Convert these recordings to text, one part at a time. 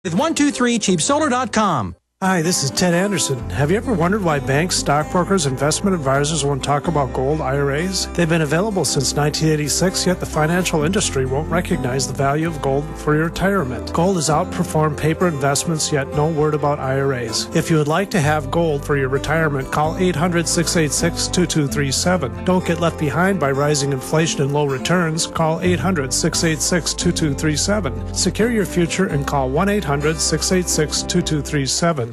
with 123cheapsolar.com. Hi, this is Ted Anderson. Have you ever wondered why banks, stockbrokers, investment advisors won't talk about gold IRAs? They've been available since 1986, yet the financial industry won't recognize the value of gold for your retirement. Gold has outperformed paper investments, yet no word about IRAs. If you would like to have gold for your retirement, call 800-686-2237. Don't get left behind by rising inflation and low returns. Call 800-686-2237. Secure your future and call 1-800-686-2237.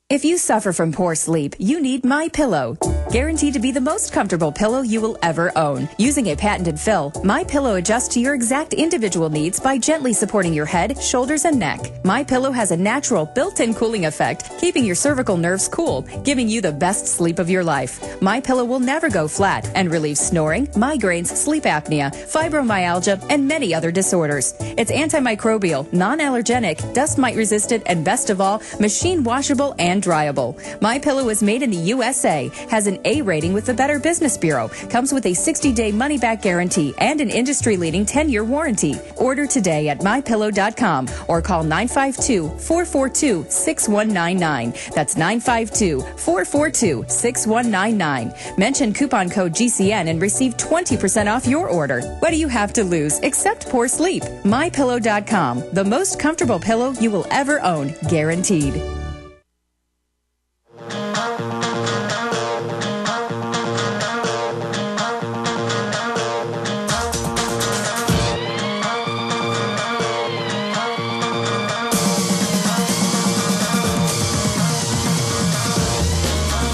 If you suffer from poor sleep, you need MyPillow. Guaranteed to be the most comfortable pillow you will ever own. Using a patented fill, MyPillow adjusts to your exact individual needs by gently supporting your head, shoulders, and neck. MyPillow has a natural built-in cooling effect, keeping your cervical nerves cool, giving you the best sleep of your life. MyPillow will never go flat and relieves snoring, migraines, sleep apnea, fibromyalgia, and many other disorders. It's antimicrobial, non-allergenic, dust mite resistant, and best of all, machine washable and dryable. MyPillow is made in the USA, has an A rating with the Better Business Bureau, comes with a 60-day money-back guarantee and an industry-leading 10-year warranty. Order today at MyPillow.com or call 952-442-6199. That's 952-442-6199. Mention coupon code GCN and receive 20% off your order. What do you have to lose except poor sleep? MyPillow.com, the most comfortable pillow you will ever own, guaranteed.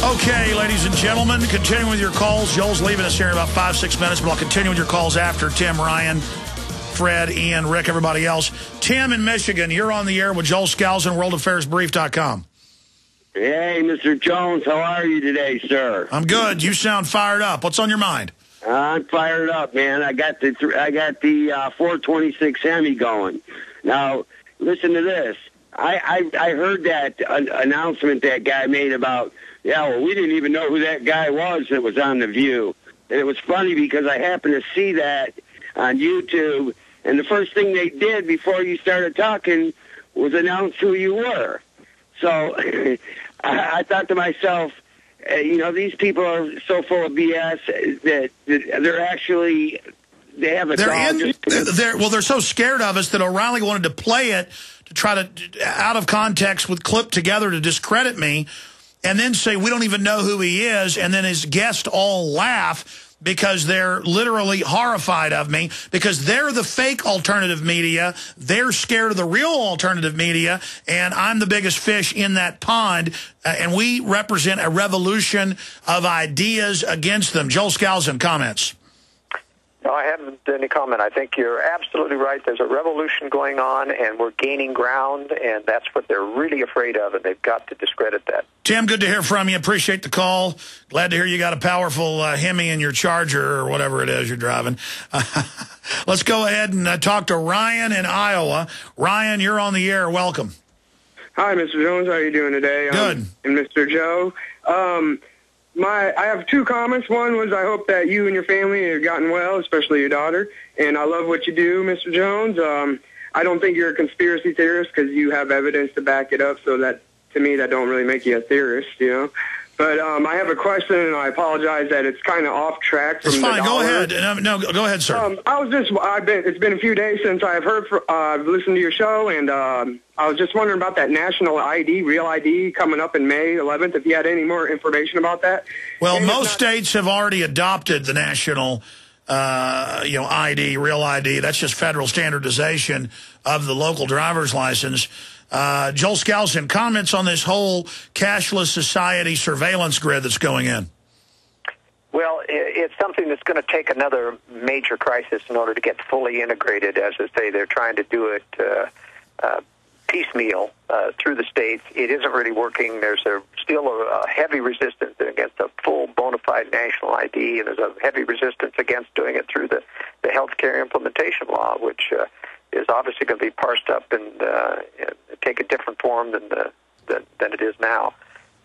Okay, ladies and gentlemen, continuing with your calls. Joel's leaving us here in about 5-6 minutes, but I'll continue with your calls after. Tim, Ryan, Fred, Ian, Rick, everybody else. Tim in Michigan, you're on the air with Joel Skousen, worldaffairsbrief.com. Hey, Mr. Jones, how are you today, sir? I'm good. You sound fired up. What's on your mind? I'm fired up, man. I got the 426 Hemi going. Now, listen to this. I heard that announcement that guy made about, we didn't even know who that guy was that was on The View. And it was funny because I happened to see that on YouTube, and the first thing they did before you started talking was announce who you were. So I thought to myself, these people are so full of BS that they're actually, they have a they're so scared of us that O'Reilly wanted to play it to try to, out of context with clip together to discredit me, and then say we don't even know who he is, and then his guests all laugh because they're literally horrified of me, because they're the fake alternative media. They're scared of the real alternative media, and I'm the biggest fish in that pond, and we represent a revolution of ideas against them. Joel Skousen, comments. No, I haven't any comment. I think you're absolutely right. There's a revolution going on, and we're gaining ground, and that's what they're really afraid of, and they've got to discredit that. Tim, good to hear from you. Appreciate the call. Glad to hear you got a powerful Hemi in your Charger or whatever it is you're driving. Let's go ahead and talk to Ryan in Iowa. Ryan, you're on the air. Welcome. Hi, Mr. Jones. How are you doing today? Good. And Mr. Joe. I have two comments. One was I hope that you and your family have gotten well, especially your daughter. And I love what you do, Mr. Jones. I don't think you're a conspiracy theorist because you have evidence to back it up. So that, to me, that don't really make you a theorist, But I have a question, and I apologize that it's kind of off track from It's fine. the dollar. Go ahead. No, go ahead, sir. It's been a few days since I've listened to your show, and I was just wondering about that national ID, real ID, coming up in May 11th, if you had any more information about that. Well, most states have already adopted the national ID, real ID. That's just federal standardization of the local driver's license. Joel Skousen, comments on this whole cashless society surveillance grid that's going in? Well, it's something that's going to take another major crisis in order to get fully integrated. As I say, they're trying to do it piecemeal through the states. It isn't really working. There's still a heavy resistance against a full bona fide national ID, and there's a heavy resistance against doing it through the healthcare implementation law, which is obviously going to be parsed up and take a different form than it is now.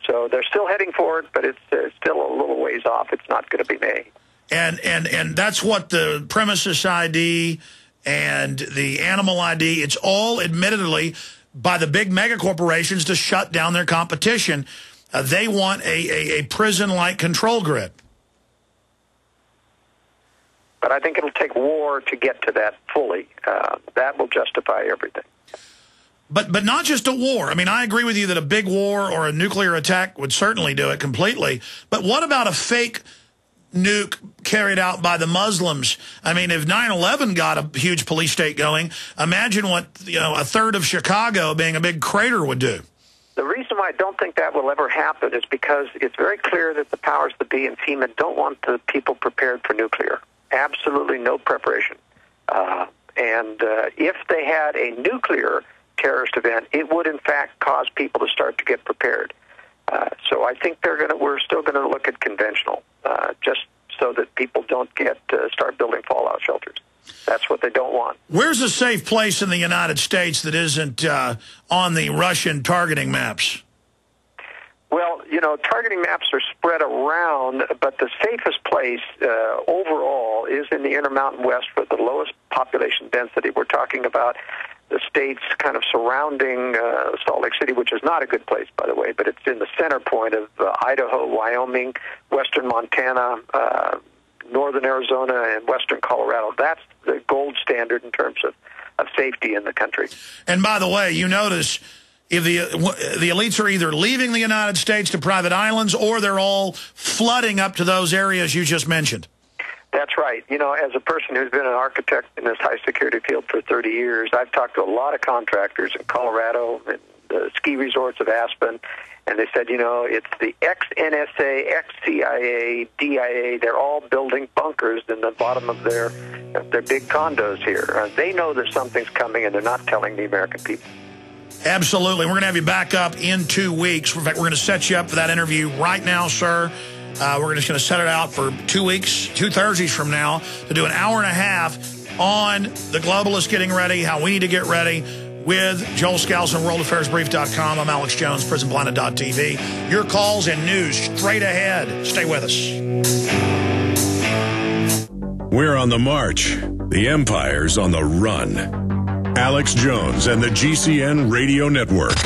So they're still heading for it, but it's still a little ways off. It's not going to be May. And that's what the premises ID and the animal ID, it's all admittedly by the big mega corporations to shut down their competition. They want a prison-like control grid. But I think it'll take war to get to that fully. That will justify everything. But not just a war. I mean, I agree with you that a big war or a nuclear attack would certainly do it completely. But what about a fake nuke carried out by the Muslims? I mean, if 9/11 got a huge police state going, imagine what, a third of Chicago being a big crater would do. The reason why I don't think that will ever happen is because it's very clear that the powers that be and FEMA don't want the people prepared for nuclear. Absolutely no preparation. And if they had a nuclear terrorist event, it would in fact cause people to start to get prepared. So I think we're still going to look at conventional, just so that people don't start building fallout shelters. That's what they don't want. Where's a safe place in the United States that isn't on the Russian targeting maps? Well, targeting maps are spread around, but the safest place overall is in the Intermountain West with the lowest population density. We're talking about the states kind of surrounding Salt Lake City, which is not a good place, by the way, but it's in the center point of Idaho, Wyoming, western Montana, northern Arizona, and western Colorado. That's the gold standard in terms of safety in the country. And by the way, you notice if the elites are either leaving the United States to private islands or they're all flooding up to those areas you just mentioned. That's right. As a person who's been an architect in this high-security field for 30 years, I've talked to a lot of contractors in Colorado and the ski resorts of Aspen, and they said, it's the ex-NSA, ex-CIA, DIA. They're all building bunkers in the bottom of their big condos here. They know that something's coming, and they're not telling the American people. Absolutely. We're going to have you back up in 2 weeks. In fact, we're going to set you up for that interview right now, sir. We're just going to set it out for 2 weeks, 2 Thursdays from now, to do an hour and a half on the globalists getting ready, how we need to get ready, with Joel Skousen, worldaffairsbrief.com. I'm Alex Jones, prisonplanet.tv. Your calls and news straight ahead. Stay with us. We're on the march. The empire's on the run. Alex Jones and the GCN Radio Network.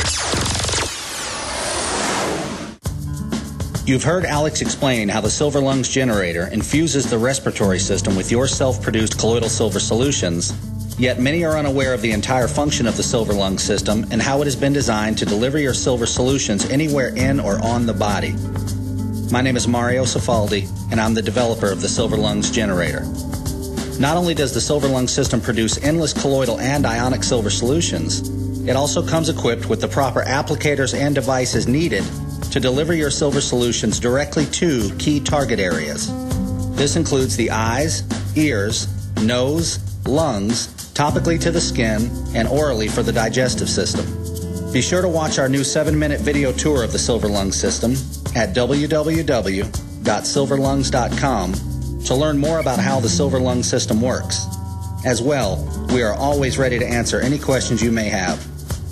You've heard Alex explain how the Silver Lungs generator infuses the respiratory system with your self-produced colloidal silver solutions, yet many are unaware of the entire function of the Silver Lungs system and how it has been designed to deliver your silver solutions anywhere in or on the body. My name is Mario Cifaldi, and I'm the developer of the Silver Lungs generator. Not only does the Silver Lungs system produce endless colloidal and ionic silver solutions, it also comes equipped with the proper applicators and devices needed to deliver your silver solutions directly to key target areas. This includes the eyes, ears, nose, lungs, topically to the skin, and orally for the digestive system. Be sure to watch our new 7-minute video tour of the Silver Lungs system at www.silverlungs.com to learn more about how the Silver Lungs system works. As well, we are always ready to answer any questions you may have.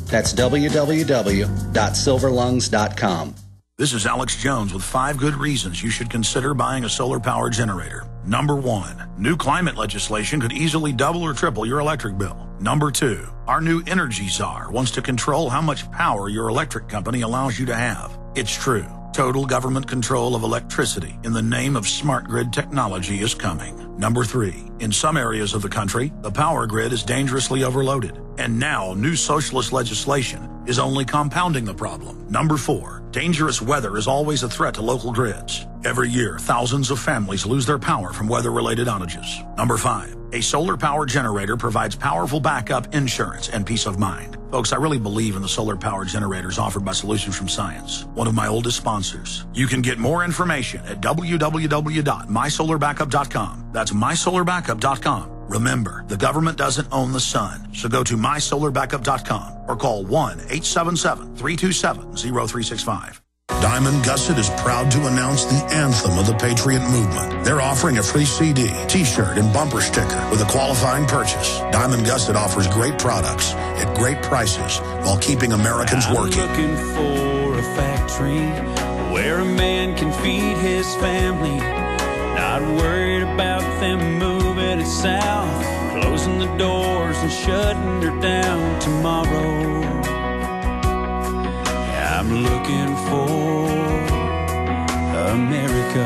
That's www.silverlungs.com. This is Alex Jones with 5 good reasons you should consider buying a solar power generator. Number 1, new climate legislation could easily double or triple your electric bill. Number 2, our new energy czar wants to control how much power your electric company allows you to have. It's true. Total government control of electricity in the name of smart grid technology is coming. Number 3, in some areas of the country, the power grid is dangerously overloaded. And now new socialist legislation is only compounding the problem. Number 4, dangerous weather is always a threat to local grids. Every year, thousands of families lose their power from weather-related outages. Number 5, a solar power generator provides powerful backup insurance and peace of mind. Folks, I really believe in the solar power generators offered by Solutions from Science, one of my oldest sponsors. You can get more information at www.mysolarbackup.com. That's mysolarbackup.com. Remember, the government doesn't own the sun, so go to mysolarbackup.com or call 1-877-327-0365. Diamond Gusset is proud to announce the anthem of the Patriot Movement. They're offering a free CD, T-shirt, and bumper sticker with a qualifying purchase. Diamond Gusset offers great products at great prices while keeping Americans working. I'm looking for a factory where a man can feed his family, not worried about them moving it south, closing the doors and shutting her down tomorrow. I'm looking for America.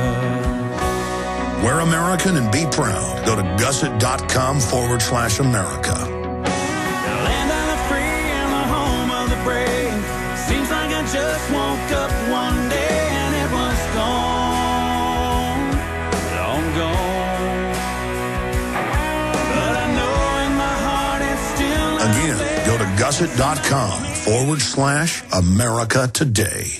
We're American and be proud. Go to gusset.com/America. The land of the free and the home of the brave. Seems like I just woke up one day and it was gone, long gone. But I know in my heart it's still Again, go to gusset.com/America today.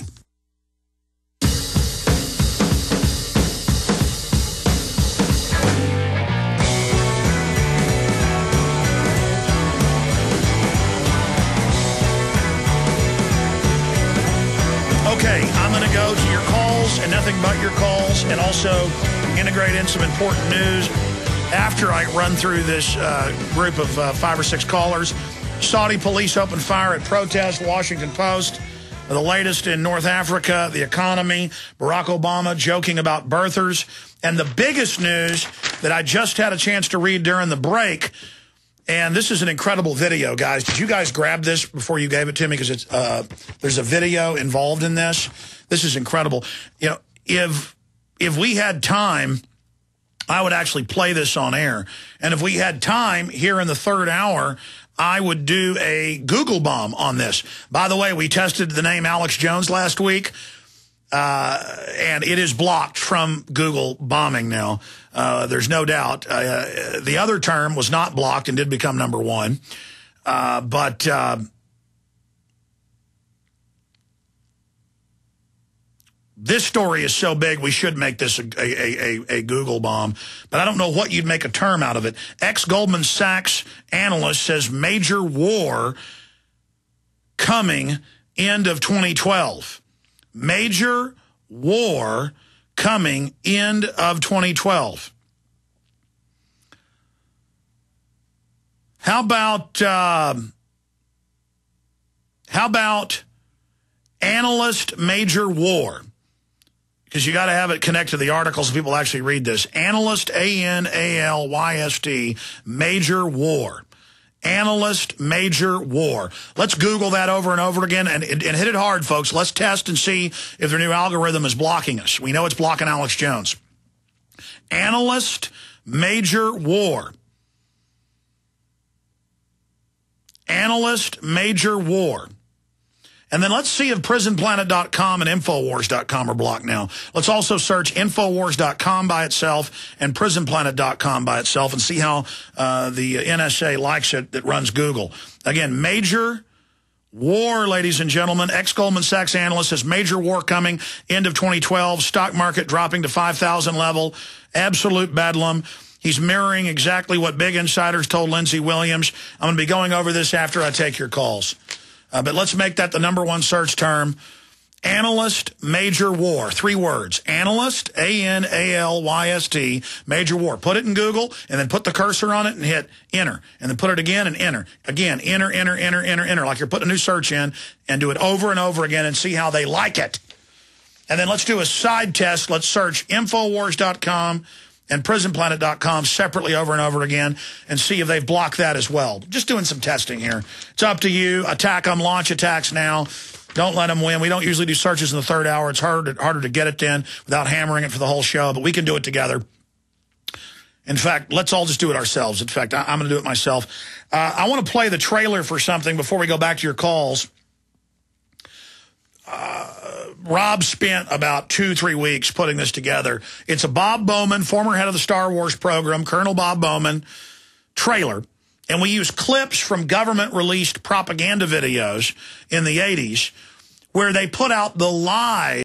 Okay, I'm going to go to your calls and nothing but your calls, and also integrate in some important news after I run through this group of 5 or 6 callers. Saudi police open fire at protest, Washington Post. The latest in North Africa, the economy, Barack Obama joking about birthers. And the biggest news that I just had a chance to read during the break, and this is an incredible video, guys. Did you guys grab this before you gave it to me? Because it's there's a video involved in this. This is incredible. You know, if we had time, I would actually play this on air. And if we had time here in the third hour, I would do a Google bomb on this. By the way, we tested the name Alex Jones last week. And it is blocked from Google bombing now. There's no doubt. The other term was not blocked and did become #1. But this story is so big, we should make this a Google bomb. But I don't know what you'd make a term out of it. Ex-Goldman Sachs analyst says major war coming end of 2012. Major war coming end of 2012. How about analyst major war? Because you got to have it connect to the article so people actually read this. Analyst, ANALYST, major war. Analyst major war. Let's Google that over and over again and hit it hard, folks. Let's test and see if their new algorithm is blocking us. We know it's blocking Alex Jones. Analyst major war. Analyst major war. And then let's see if prisonplanet.com and Infowars.com are blocked now. Let's also search Infowars.com by itself and prisonplanet.com by itself and see how the NSA likes it that runs Google. Again, major war, ladies and gentlemen. Ex-Goldman Sachs analyst says major war coming end of 2012. Stock market dropping to 5,000 level. Absolute bedlam. He's mirroring exactly what big insiders told Lindsey Williams. I'm going to be going over this after I take your calls. But let's make that the #1 search term. Analyst major war. 3 words. Analyst, ANALYST, major war. Put it in Google and then put the cursor on it and hit enter. And then put it again and enter. Again, enter, enter, enter, enter, enter. Like you're putting a new search in, and do it over and over again and see how they like it. And then let's do a side test. Let's search Infowars.com and prisonplanet.com separately over and over again and see if they've blocked that as well. Just doing some testing here. It's up to you. Attack them, launch attacks now. Don't let them win. We don't usually do searches in the third hour. It's harder to get it in without hammering it for the whole show, but we can do it together. In fact, let's all just do it ourselves. In fact, I'm going to do it myself. I want to play the trailer for something before we go back to your calls. Rob spent about 2-3 weeks putting this together. It's a Bob Bowman, former head of the Star Wars program, Colonel Bob Bowman, trailer. And we use clips from government-released propaganda videos in the 80s where they put out the lies